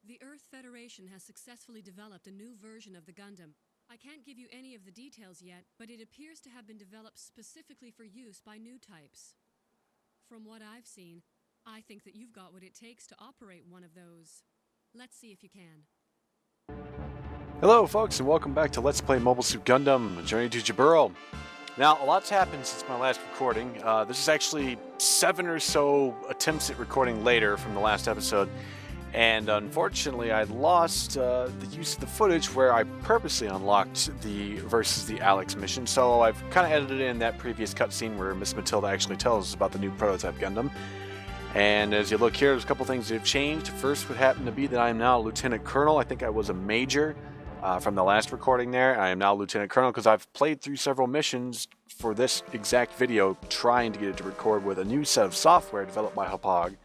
The Earth Federation has successfully developed a new version of the Gundam. I can't give you any of the details yet, but it appears to have been developed specifically for use by new types. From what I've seen, I think that you've got what it takes to operate one of those. Let's see if you can. Hello folks, and welcome back to Let's Play Mobile Suit Gundam, Journey to Jaburo. Now, a lot's happened since my last recording. This is actually 7 or so attempts at recording later from the last episode. And unfortunately, I lost the use of the footage where I purposely unlocked the versus the Alex mission. So I've kind of edited in that previous cutscene where Miss Matilda actually tells us about the new prototype Gundam. And as you look here, there's a couple things that have changed. First would happen to be that I am now a Lieutenant Colonel. I think I was a Major from the last recording there. I am now Lieutenant Colonel because I've played through several missions for this exact video trying to get it to record with a new set of software developed by Hapag.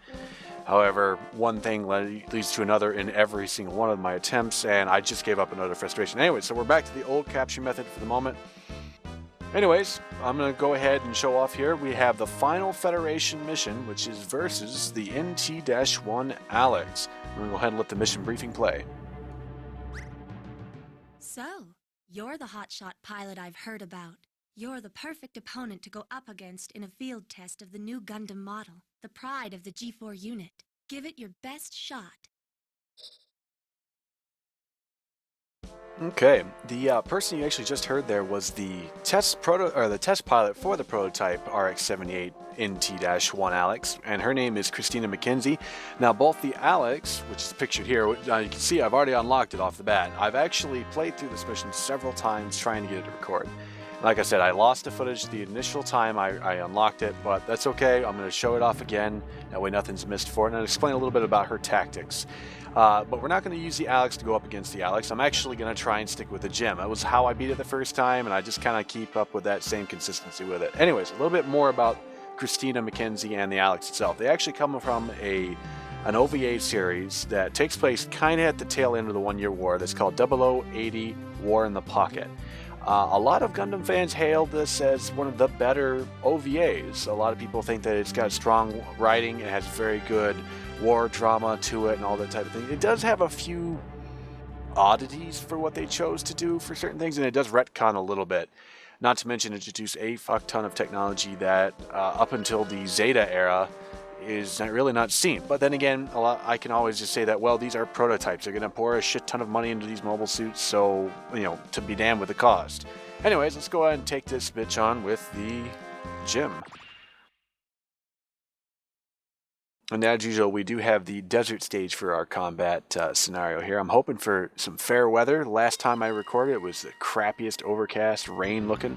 However, one thing leads to another in every single one of my attempts, and I just gave up another frustration. Anyway, so we're back to the old capture method for the moment. Anyways, I'm going to go ahead and show off here. We have the final Federation mission, which is versus the NT-1 Alex. I'm going to go ahead and let the mission briefing play. So, you're the hotshot pilot I've heard about. You're the perfect opponent to go up against in a field test of the new Gundam model, the pride of the G4 unit. Give it your best shot. Okay, the person you actually just heard there was the test pilot for the prototype RX-78 NT-1 Alex, and her name is Christina McKenzie. Now, both the Alex, which is pictured here, you can see I've already unlocked it off the bat. I've actually played through this mission several times trying to get it to record. Like I said, I lost the footage the initial time I unlocked it, but that's okay. I'm going to show it off again. That way nothing's missed for it, and I'll explain a little bit about her tactics. But we're not going to use the Alex to go up against the Alex. I'm actually going to try and stick with the Gem. That was how I beat it the first time, and I just kind of keep up with that same consistency with it. Anyways, a little bit more about Christina McKenzie and the Alex itself. They actually come from an OVA series that takes place kind of at the tail end of the One-Year War that's called 0080 War in the Pocket. A lot of Gundam fans hail this as one of the better OVAs. A lot of people think that it's got strong writing, it has very good war drama to it and all that type of thing. It does have a few oddities for what they chose to do for certain things, and it does retcon a little bit. Not to mention introduce a fuck ton of technology that up until the Zeta era is really not seen. But then again, I can always just say that, well, these are prototypes. They're going to pour a shit ton of money into these mobile suits, so, you know, to be damned with the cost. Anyways, let's go ahead and take this bitch on with the Gym. And as usual, we do have the desert stage for our combat scenario here. I'm hoping for some fair weather. Last time I recorded, it was the crappiest overcast, rain looking.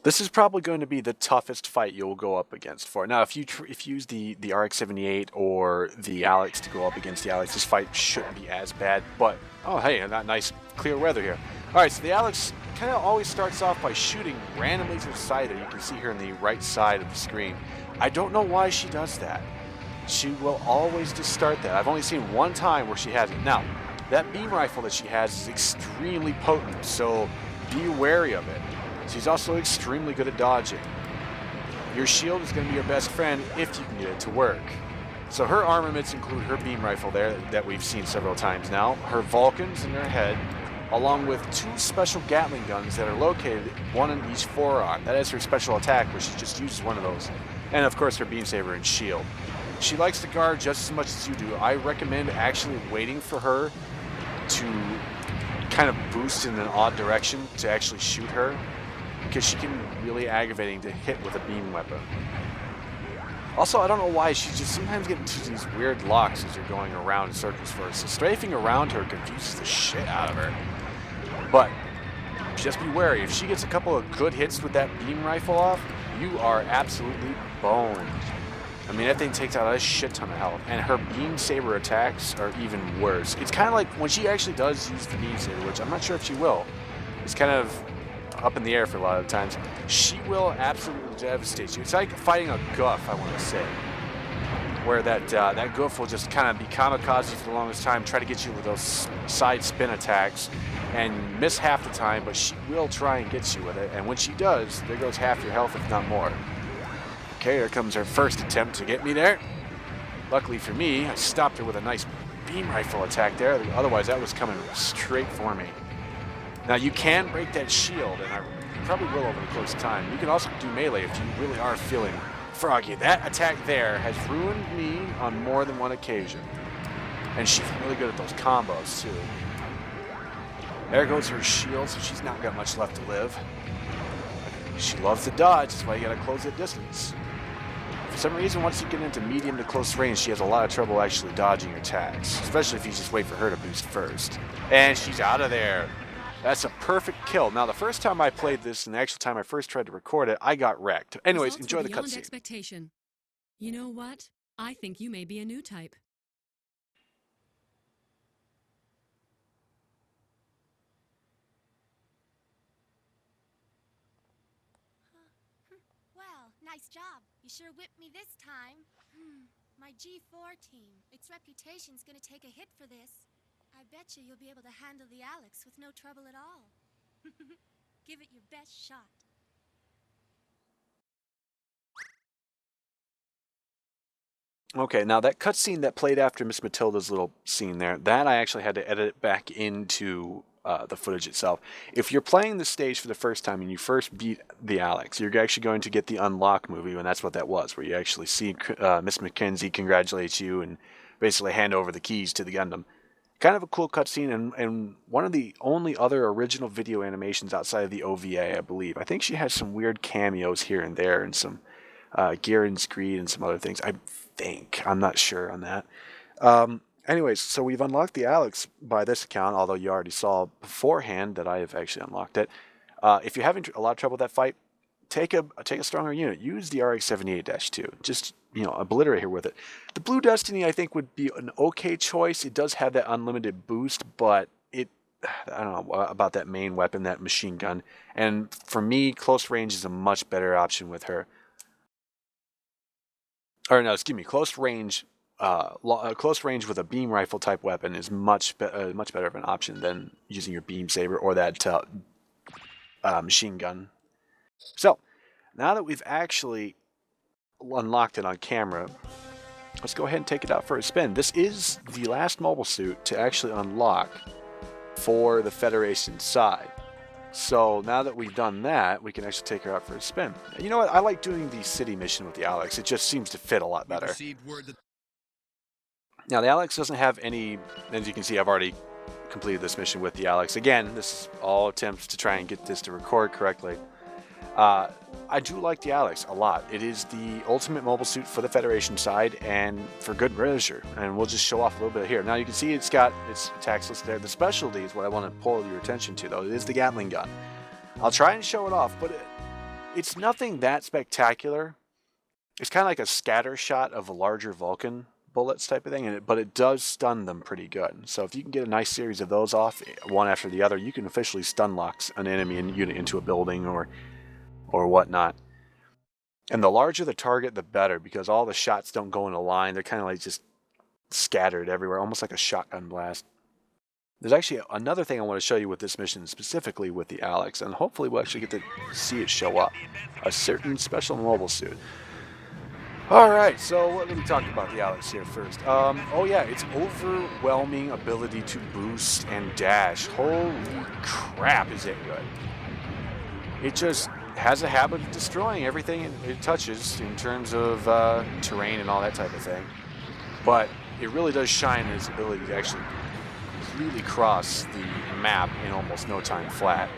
This is probably going to be the toughest fight you'll go up against for it. Now, if you use the RX-78 or the Alex to go up against the Alex, this fight shouldn't be as bad. But, oh hey, nice clear weather here. Alright, so the Alex kind of always starts off by shooting randomly to the side there. You can see her on the right side of the screen. I don't know why she does that. She will always just start that. I've only seen one time where she hasn't. Now, that beam rifle that she has is extremely potent, so be wary of it. She's also extremely good at dodging. Your shield is going to be your best friend if you can get it to work. So her armaments include her beam rifle there that we've seen several times now, her Vulcans in her head, along with 2 special Gatling guns that are located, one in each forearm. That is her special attack, where she just uses one of those. And of course her beam saber and shield. She likes to guard just as much as you do. I recommend actually waiting for her to kind of boost in an odd direction to actually shoot her, because she can be really aggravating to hit with a beam weapon. Also, I don't know why, she just sometimes gets into these weird locks as you're going around in circles for her. So strafing around her confuses the shit out of her. But just be wary, if she gets a couple of good hits with that beam rifle off, you are absolutely boned. I mean, that thing takes out a shit ton of health, and her beam saber attacks are even worse. It's kind of like when she actually does use the beam saber, which I'm not sure if she will. It's kind of up in the air for a lot of times. She will absolutely devastate you. It's like fighting a Guff, I want to say, where that Guff will just kind of be kamikaze for the longest time, try to get you with those side spin attacks, and miss half the time, but she will try and get you with it. And when she does, there goes half your health, if not more. Okay, here comes her first attempt to get me there. Luckily for me, I stopped her with a nice beam rifle attack there. Otherwise, that was coming straight for me. Now, you can break that shield, and I probably will over the course of time. You can also do melee if you really are feeling froggy. That attack there has ruined me on more than one occasion. And she's really good at those combos, too. There goes her shield, so she's not got much left to live. She loves to dodge, that's why you gotta close that distance. For some reason, once you get into medium to close range, she has a lot of trouble actually dodging your attacks, especially if you just wait for her to boost first. And she's out of there. That's a perfect kill. Now, the first time I played this, and the actual time I first tried to record it, I got wrecked. Anyways, enjoy the cutscene. Expectation. You know what? I think you may be a new type. Well, nice job. You sure whipped me this time. My G4 team. Its reputation's gonna take a hit for this. I bet you'll be able to handle the Alex with no trouble at all. Give it your best shot. Okay, now that cutscene that played after Miss Matilda's little scene there, that I actually had to edit it back into the footage itself. If you're playing the stage for the first time and you first beat the Alex, you're actually going to get the unlock movie, and that's what that was, where you actually see Miss Mackenzie congratulate you and basically hand over the keys to the Gundam. Kind of a cool cutscene, and one of the only other original video animations outside of the OVA, I believe. I think she has some weird cameos here and there, and some gear and screed and some other things. I think. I'm not sure on that. Anyways, so we've unlocked the Alex by this account, although you already saw beforehand that I have actually unlocked it. If you're having a lot of trouble with that fight, take a stronger unit. Use the RX-78-2. Just, obliterate her with it. The Blue Destiny, I think, would be an okay choice. It does have that unlimited boost, but I don't know about that main weapon, that machine gun. And for me, close range is a much better option with her. Or no, excuse me, close range with a beam rifle type weapon is much better of an option than using your beam saber or that machine gun. So, now that we've actually unlocked it on camera, let's go ahead and take it out for a spin. This is the last mobile suit to actually unlock for the Federation side. So now that we've done that, we can actually take her out for a spin. And you know what? I like doing the city mission with the Alex. It just seems to fit a lot better. Now, the Alex doesn't have any, as you can see, I've already completed this mission with the Alex. Again, this is all attempts to try and get this to record correctly. I do like the Alex a lot. It is the ultimate mobile suit for the Federation side and for good measure. And we'll just show off a little bit here. Now you can see it's got its attacks listed there. The specialty is what I want to pull your attention to, though. It is the Gatling gun. I'll try and show it off, but it's nothing that spectacular. It's kind of like a scatter shot of a larger Vulcan bullets type of thing, but it does stun them pretty good. So if you can get a nice series of those off, one after the other, you can officially stun lock an enemy unit into a building or whatnot. And the larger the target, the better, because all the shots don't go in a line. They're kind of like just scattered everywhere, almost like a shotgun blast. There's actually another thing I want to show you with this mission, specifically with the Alex, and hopefully we'll actually get to see it show up. A certain special mobile suit. Alright, so let me talk about the Alex here first. Oh yeah, its overwhelming ability to boost and dash. Holy crap, is it good. It just has a habit of destroying everything it touches in terms of terrain and all that type of thing. But it really does shine in its ability to actually completely cross the map in almost no time flat.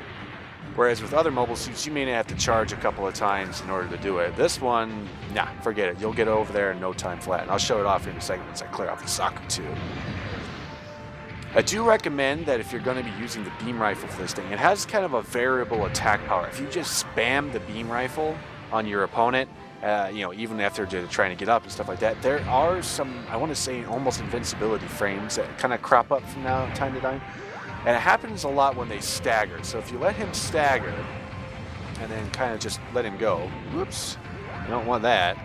Whereas with other mobile suits, you may have to charge a couple of times in order to do it. This one, nah, forget it. You'll get over there in no time flat. And I'll show it off in a second once I clear off the Saku too. I do recommend that if you're going to be using the beam rifle for this thing, it has kind of a variable attack power. If you just spam the beam rifle on your opponent, even after they're trying to get up and stuff like that, there are some, I want to say, almost invincibility frames that kind of crop up from time to time. And it happens a lot when they stagger. So if you let him stagger and then kind of just let him go, whoops, you don't want that.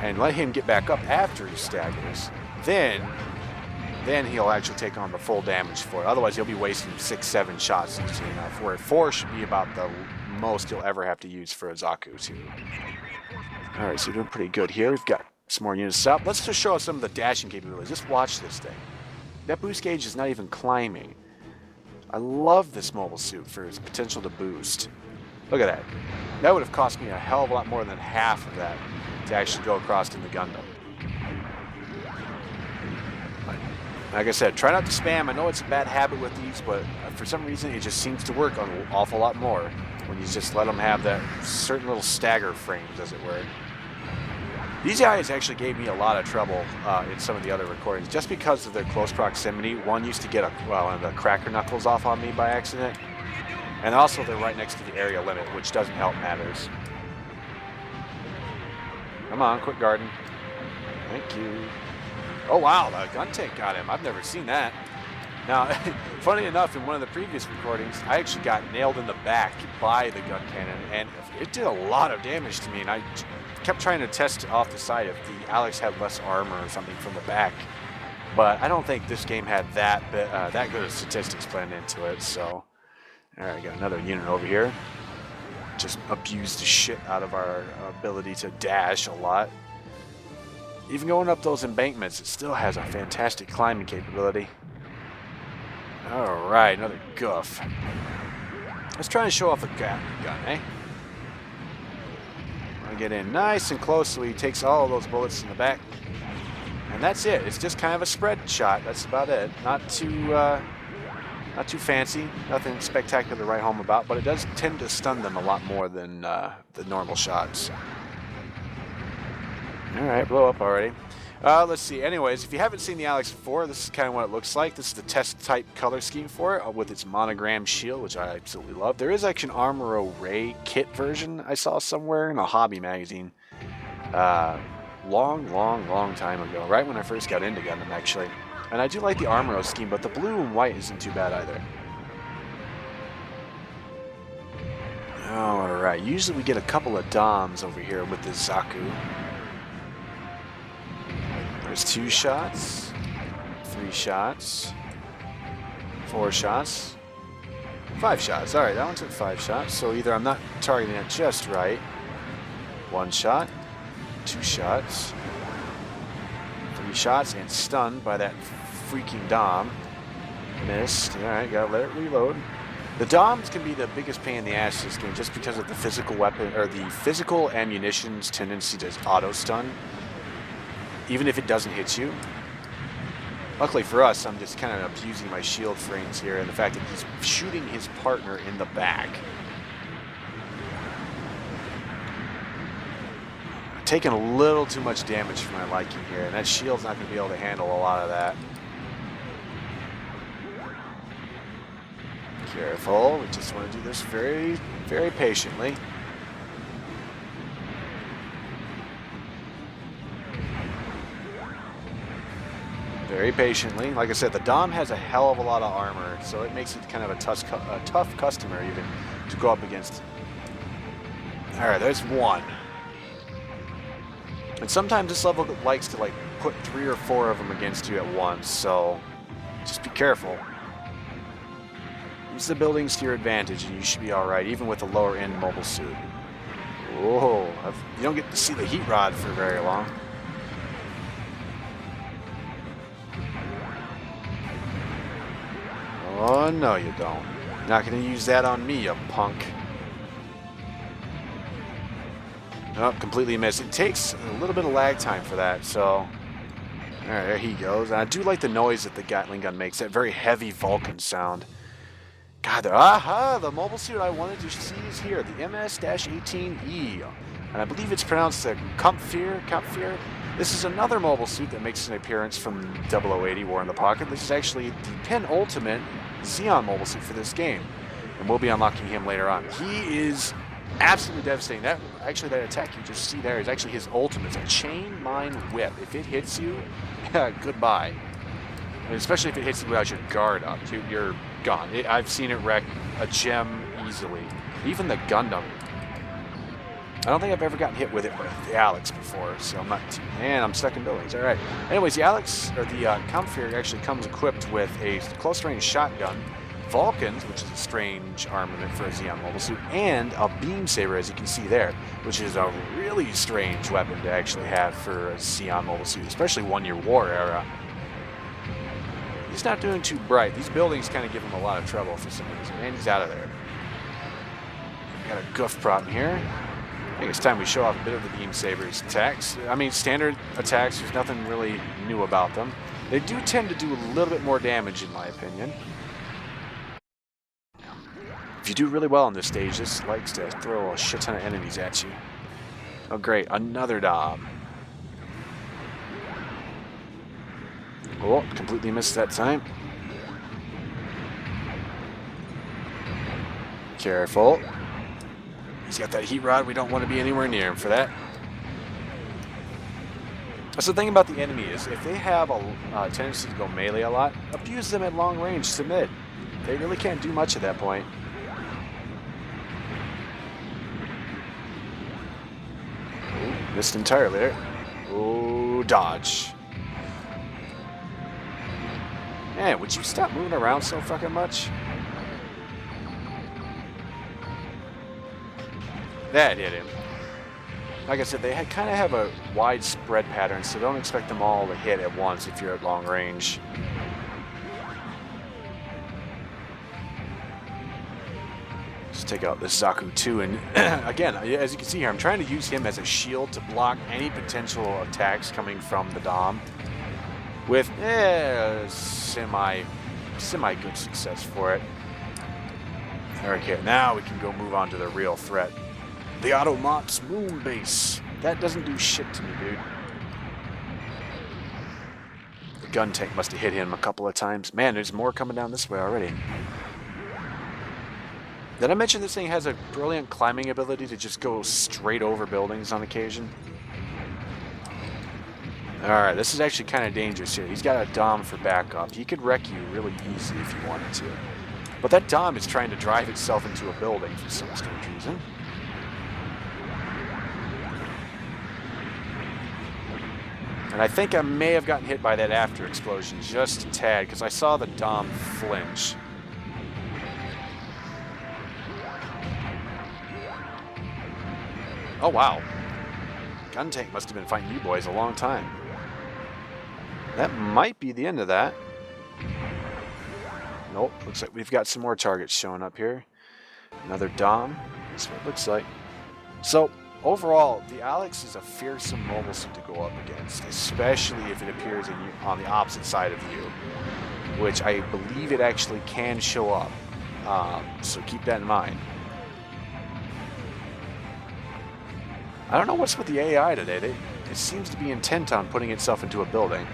And let him get back up after he staggers, then he'll actually take on the full damage for it. Otherwise, he'll be wasting 6-7 shots easily enough, where 4 should be about the most you'll ever have to use for a Zaku too. Alright, so we're doing pretty good here. We've got some more units up. Let's just show off some of the dashing capabilities. Just watch this thing. That boost gauge is not even climbing. I love this mobile suit for its potential to boost. Look at that. That would have cost me a hell of a lot more than half of that to actually go across in the Gundam. Like I said, try not to spam. I know it's a bad habit with these, but for some reason it just seems to work an awful lot more when you just let them have that certain little stagger frames, as it were. These guys actually gave me a lot of trouble in some of the other recordings, just because of their close proximity. One used to get one of the cracker knuckles off on me by accident, and also they're right next to the area limit, which doesn't help matters. Come on, quit guarding. Thank you. Oh wow, the gun tank got him. I've never seen that. Now, funny enough, in one of the previous recordings, I actually got nailed in the back by the gun cannon, and it did a lot of damage to me, and I kept trying to test off the side if the Alex had less armor or something from the back. But I don't think this game had that good of statistics planned into it, so... Alright, got another unit over here. Just abused the shit out of our ability to dash a lot. Even going up those embankments, it still has a fantastic climbing capability. Alright, another goof. Let's try and show off a gun, eh? I'll get in nice and close so he takes all of those bullets in the back. And that's it. It's just kind of a spread shot. That's about it. Not too fancy. Nothing spectacular to write home about, but it does tend to stun them a lot more than the normal shots. Alright, blow up already. Let's see. Anyways, if you haven't seen the Alex before, this is kind of what it looks like. This is the test type color scheme for it, with its monogram shield, which I absolutely love. There is actually an Armor Ray kit version I saw somewhere in a hobby magazine. Long time ago, right when I first got into Gundam, actually. And I do like the Armor scheme, but the blue and white isn't too bad either. Alright, usually we get a couple of DOMs over here with the Zaku. There's 2 shots, 3 shots, 4 shots, 5 shots. Alright, that one took 5 shots, so either I'm not targeting it just right. 1 shot, 2 shots, 3 shots, and stunned by that freaking Dom. Missed. Alright, gotta let it reload. The DOMs can be the biggest pain in the ass in this game just because of the physical weapon, or the physical ammunition's tendency to auto-stun, even if it doesn't hit you. Luckily for us, I'm just kind of abusing my shield frames here and the fact that he's shooting his partner in the back. Taking a little too much damage for my liking here, and that shield's not going to be able to handle a lot of that. Careful, we just want to do this very, very patiently. Very patiently. Like I said, the Dom has a hell of a lot of armor, so it makes it kind of a tough customer even to go up against. Alright, there's 1. And sometimes this level likes to like put 3 or 4 of them against you at once, so just be careful. Use the buildings to your advantage and you should be alright, even with a lower end mobile suit. Whoa, you don't get to see the heat rod for very long. Oh, no you don't. Not going to use that on me, you punk. Nope, completely missed. It takes a little bit of lag time for that, so... Alright, there he goes. And I do like the noise that the Gatling gun makes, that very heavy Vulcan sound. God, the mobile suit I wanted to see is here, the MS-18E. And I believe it's pronounced the Kampfer. This is another mobile suit that makes an appearance from 0080 War in the Pocket. This is actually the penultimate Zeon mobile suit for this game. And we'll be unlocking him later on. He is absolutely devastating. That attack you just see there is actually his ultimate. It's a chain mine whip. If it hits you, goodbye. And especially if it hits you without your guard up, you're gone. I've seen it wreck a gem easily. Even the Gundam. I don't think I've ever gotten hit with it with the Alex before, so I'm not too... Man, I'm stuck in buildings. Alright. Anyways, the Alex, or the Kampfer actually comes equipped with a close-range shotgun Vulcans, which is a strange armament for a Zeon mobile suit, and a beam saber, as you can see there, which is a really strange weapon to actually have for a Zeon mobile suit, especially one-year war era. He's not doing too bright. These buildings kind of give him a lot of trouble for some reason, and he's out of there. Got a goof problem here. I think it's time we show off a bit of the beam saber's attacks. I mean, standard attacks, there's nothing really new about them. They do tend to do a little bit more damage, in my opinion. If you do really well on this stage, this likes to throw a shit ton of enemies at you. Oh great, another Dom. Oh, completely missed that time. Careful. He's got that heat rod. We don't want to be anywhere near him for that. That's the thing about the enemy is if they have a tendency to go melee a lot, abuse them at long range, submit. They really can't do much at that point. Ooh, missed entirely there. Ooh, dodge. Man, would you stop moving around so fucking much? That hit him. Like I said, they kind of have a widespread pattern, so don't expect them all to hit at once if you're at long range. Just take out this Zaku too, and again, as you can see here, I'm trying to use him as a shield to block any potential attacks coming from the Dom. With semi good success for it. Okay, now we can go move on to the real threat. The Automat's moon base. That doesn't do shit to me, dude. The gun tank must have hit him a couple of times. Man, there's more coming down this way already. Did I mention this thing has a brilliant climbing ability to just go straight over buildings on occasion? Alright, this is actually kind of dangerous here. He's got a Dom for backup. He could wreck you really easy if he wanted to. But that Dom is trying to drive itself into a building for some strange reason. And I think I may have gotten hit by that after explosion just a tad, because I saw the Dom flinch. Oh wow. Gun tank must have been fighting you boys a long time. That might be the end of that. Nope, looks like we've got some more targets showing up here. Another Dom. That's what it looks like. So, overall, the Alex is a fearsome mobile suit to go up against, especially if it appears on the opposite side of you, which I believe it actually can show up. So keep that in mind. I don't know what's with the AI today. It seems to be intent on putting itself into a building.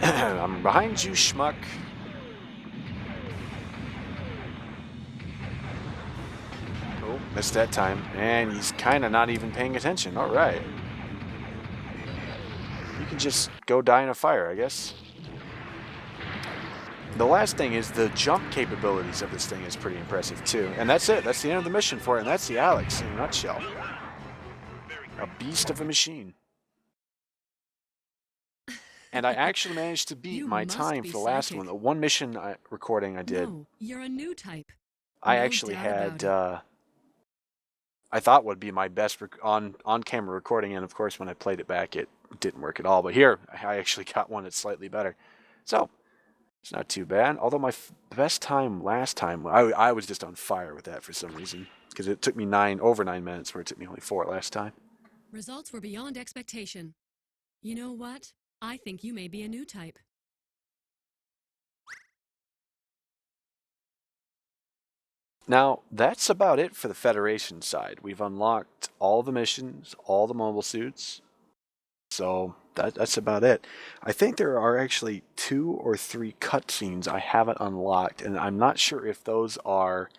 I'm behind you, schmuck. Oh, missed that time. And he's kind of not even paying attention. All right. You can just go die in a fire, I guess. The last thing is the jump capabilities of this thing is pretty impressive too. And that's it. That's the end of the mission for it. And that's the Alex in a nutshell. A beast of a machine. And I actually managed to beat my time for the last one. The one mission recording I did. No, you're a new type. I No actually doubt had, about I thought would be my best on-camera recording. And of course, when I played it back, it didn't work at all. But here, I actually got one that's slightly better. So, it's not too bad. Although my best time last time, I was just on fire with that for some reason. Because it took me over 9 minutes, where it took me only 4 last time. Results were beyond expectation. You know what? I think you may be a new type. Now, that's about it for the Federation side. We've unlocked all the missions, all the mobile suits. So, that's about it. I think there are actually 2 or 3 cutscenes I haven't unlocked, and I'm not sure if those are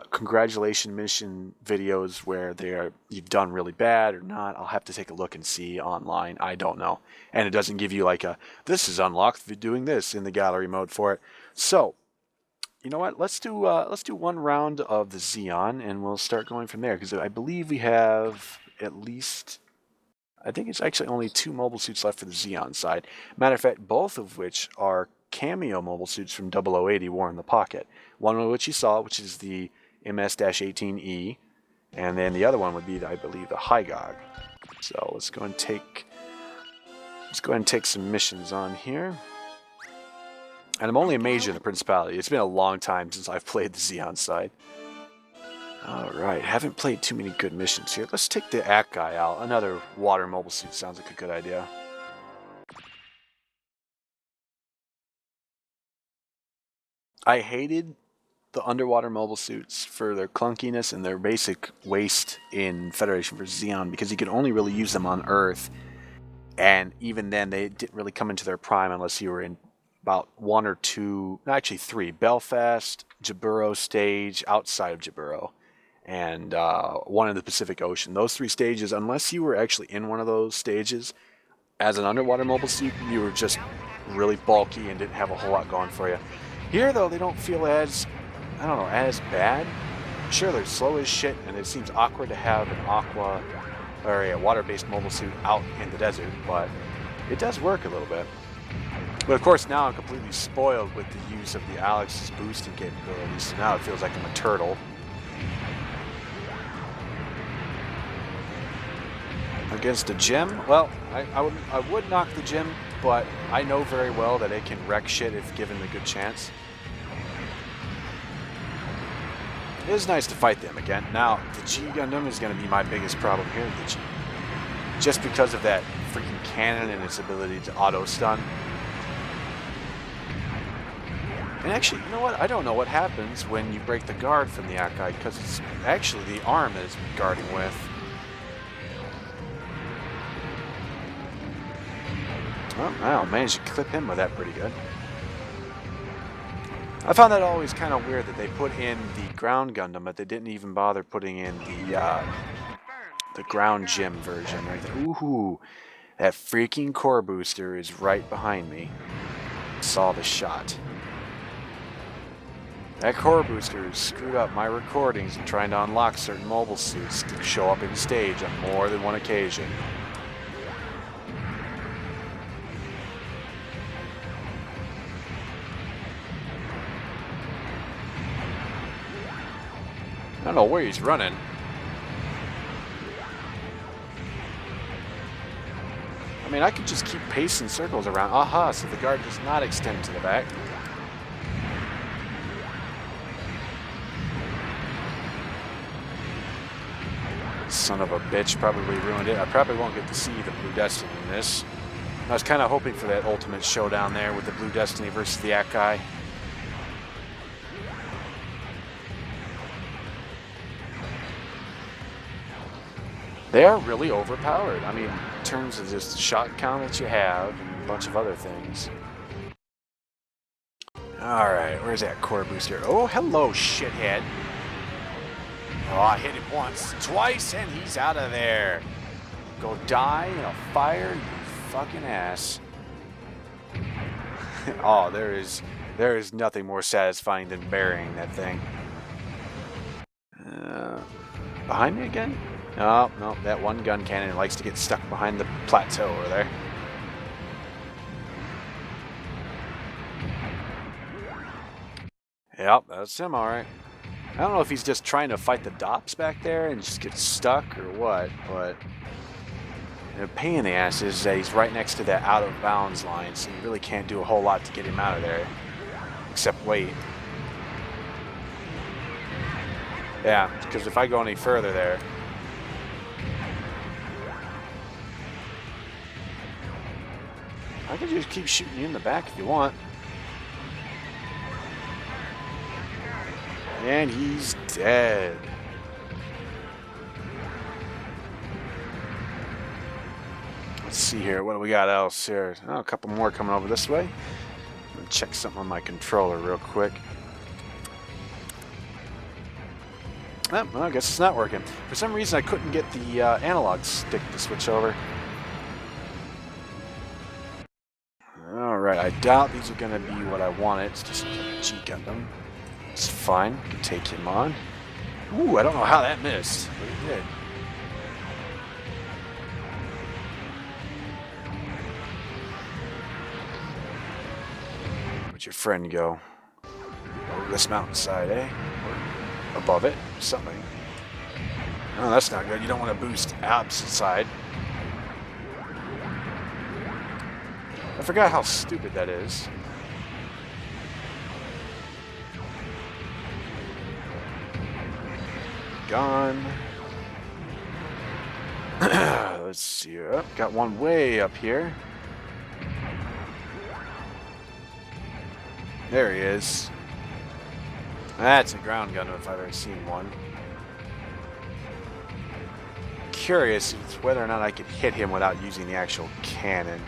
congratulation mission videos where you've done really bad or not. I'll have to take a look and see online. I don't know. And it doesn't give you like this is unlocked for doing this in the gallery mode for it. So, you know what? Let's do one round of the Zeon, and we'll start going from there, because I believe we have at least I think it's actually only 2 mobile suits left for the Zeon side. Matter of fact, both of which are cameo mobile suits from 0080 War in the Pocket. One of which you saw, which is the MS-18E, and then the other one would be, I believe, the Hygog. So let's go and take some missions on here. And I'm only a major in the Principality. It's been a long time since I've played the Zeon side. Alright, haven't played too many good missions here. Let's take the Ak guy out. Another water mobile suit sounds like a good idea. I hated the underwater mobile suits for their clunkiness and their basic waste in Federation vs. Zeon because you could only really use them on Earth. And even then, they didn't really come into their prime unless you were in about 1 or 2, actually 3, Belfast, Jaburo stage, outside of Jaburo, and one in the Pacific Ocean. Those 3 stages, unless you were actually in one of those stages, as an underwater mobile suit, you were just really bulky and didn't have a whole lot going for you. Here, though, they don't feel as, I don't know, as bad. Sure, they're slow as shit, and it seems awkward to have an aqua or a water-based mobile suit out in the desert, but it does work a little bit. But of course, now I'm completely spoiled with the use of the Alex's boosting capabilities, so now it feels like I'm a turtle. Against a gem? Well, I would knock the gem, but I know very well that it can wreck shit if given a good chance. It is nice to fight them again. Now, the G Gundam is going to be my biggest problem here. The G, just because of that freaking cannon and its ability to auto-stun. And actually, you know what? I don't know what happens when you break the guard from the Akai, because it's actually the arm that it's guarding with. Well, I managed to clip him with that pretty good. I found that always kind of weird that they put in the ground Gundam, but they didn't even bother putting in the ground gym version right there. Ooh, that freaking core booster is right behind me. Saw the shot. That core booster screwed up my recordings and trying to unlock certain mobile suits to show up in stage on more than one occasion. I don't know where he's running. I mean, I could just keep pacing circles around. Aha, so the guard does not extend to the back. Son of a bitch probably ruined it. I probably won't get to see the Blue Destiny in this. I was kind of hoping for that ultimate showdown there with the Blue Destiny versus the Akai. They are really overpowered. I mean, in terms of just the shot count that you have and a bunch of other things. Alright, where's that core booster? Oh, hello, shithead. Oh, I hit him once, twice, and he's out of there. Go die in a fire, you fucking ass. Oh, there is nothing more satisfying than burying that thing. Behind me again? Oh, no, that one gun cannon likes to get stuck behind the plateau over there. Yep, that's him, alright. I don't know if he's just trying to fight the DOPS back there and just get stuck or what, but the pain in the ass is that he's right next to that out of bounds line, so you really can't do a whole lot to get him out of there, except wait. Yeah, because if I go any further there, I can just keep shooting you in the back if you want. And he's dead. Let's see here. What do we got else here? Oh, a couple more coming over this way. I'm gonna check something on my controller real quick. Oh, well, I guess it's not working. For some reason, I couldn't get the analog stick to switch over. Alright, I doubt these are going to be what I wanted. It's just a G Gundam. It's fine. I can take him on. Ooh, I don't know how that missed, but it did. Where'd your friend go? Over this mountainside, eh? Or above it? Something. Oh, that's not good. You don't want to boost opposite side. I forgot how stupid that is. Gone. Let's see. Oh, got one way up here. There he is. That's a ground gun if I've ever seen one. Curious as to whether or not I could hit him without using the actual cannon.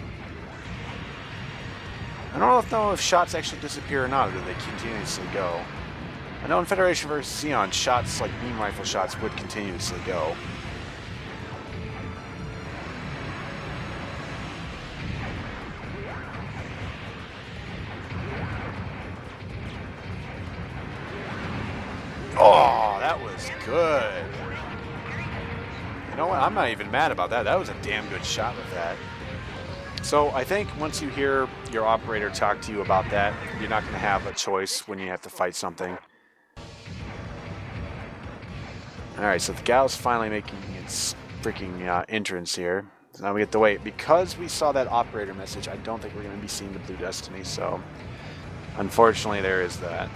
I don't know if shots actually disappear or not, or do they continuously go? I know in Federation vs. Zeon, shots like beam rifle shots would continuously go. Oh, that was good. You know what? I'm not even mad about that. That was a damn good shot with that. So I think once you hear your operator talk to you about that, you're not going to have a choice when you have to fight something. Alright, so the gal's finally making its freaking entrance here. So now we get to wait. Because we saw that operator message, I don't think we're going to be seeing the Blue Destiny, so unfortunately there is that.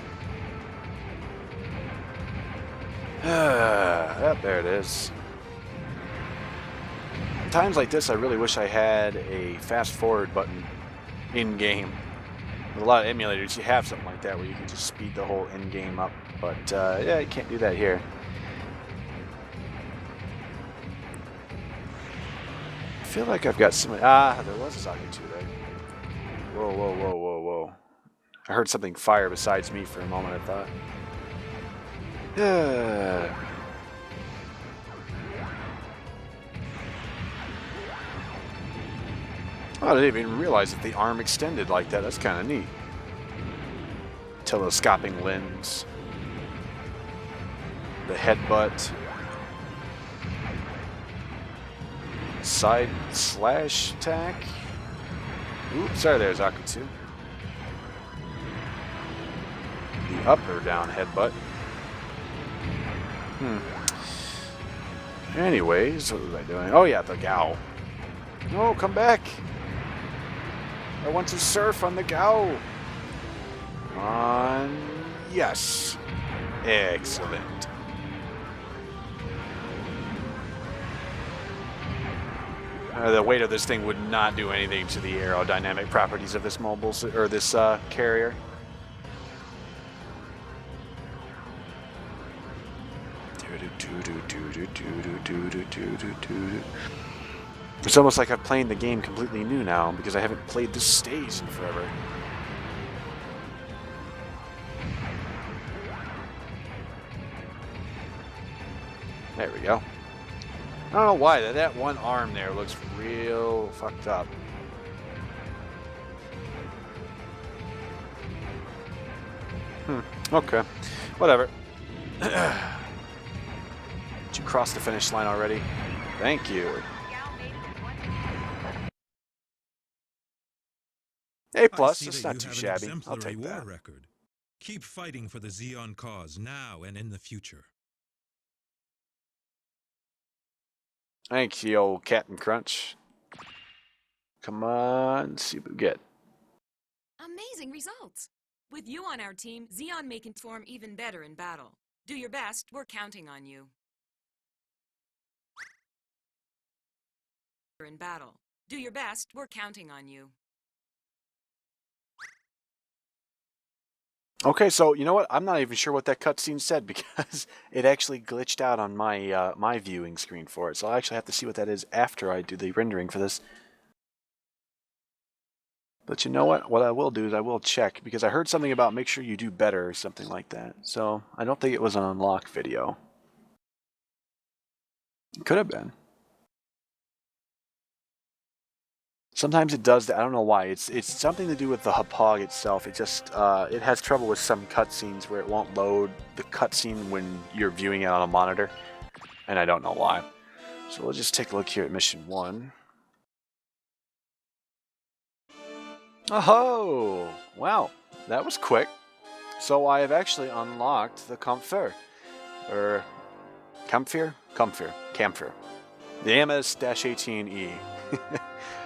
Yep, there it is. Times like this, I really wish I had a fast forward button in-game. With a lot of emulators, you have something like that where you can just speed the whole in-game up. But, yeah, you can't do that here. I feel like I've got some... Ah, there was a Zaku 2 there. Whoa, whoa, whoa, whoa, whoa. I heard something fire besides me for a moment, I thought. Oh, I didn't even realize that the arm extended like that. That's kind of neat. Telescoping lens. The headbutt. Side slash attack. Oops, sorry there, Zaku 2. The up or down headbutt. Anyways, what was I doing? Oh yeah, the Gao. No, come back! I want to surf on the Gao! Yes! Excellent. The weight of this thing would not do anything to the aerodynamic properties of this mobile, or this carrier. It's almost like I'm playing the game completely new now because I haven't played this stage in forever. There we go. I don't know why that one arm there looks real fucked up. Okay. Whatever. Did you cross the finish line already? Thank you. A plus, it's not too shabby. I'll take that. Record. Keep fighting for the Zeon cause now and in the future. Thank you, old Captain Crunch. Come on, see what we get. Amazing results! With you on our team, Zeon may perform even better in battle. Do your best, we're counting on you. In battle. Do your best, we're counting on you. Okay, so you know what? I'm not even sure what that cutscene said because it actually glitched out on my my viewing screen for it. So I'll actually have to see what that is after I do the rendering for this. But you know what? What I will do is I will check because I heard something about make sure you do better or something like that. So I don't think it was an unlock video. It could have been. Sometimes it does that. I don't know why. It's something to do with the Hapog itself. It just it has trouble with some cutscenes where it won't load the cutscene when you're viewing it on a monitor, and I don't know why. So we'll just take a look here at mission 1. Oh, wow! that was quick. So I have actually unlocked the Kampfer. Or Kampfer? Kampfer. The MS-18E.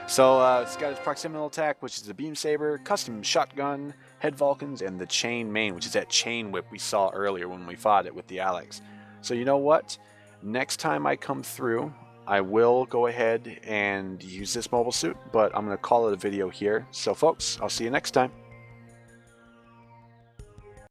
So it's got its proximal attack, which is the beam saber, custom shotgun, head Vulcans, and the chain main, which is that chain whip we saw earlier when we fought it with the Alex. So you know what? Next time I come through, I will go ahead and use this mobile suit, but I'm going to call it a video here. So folks, I'll see you next time.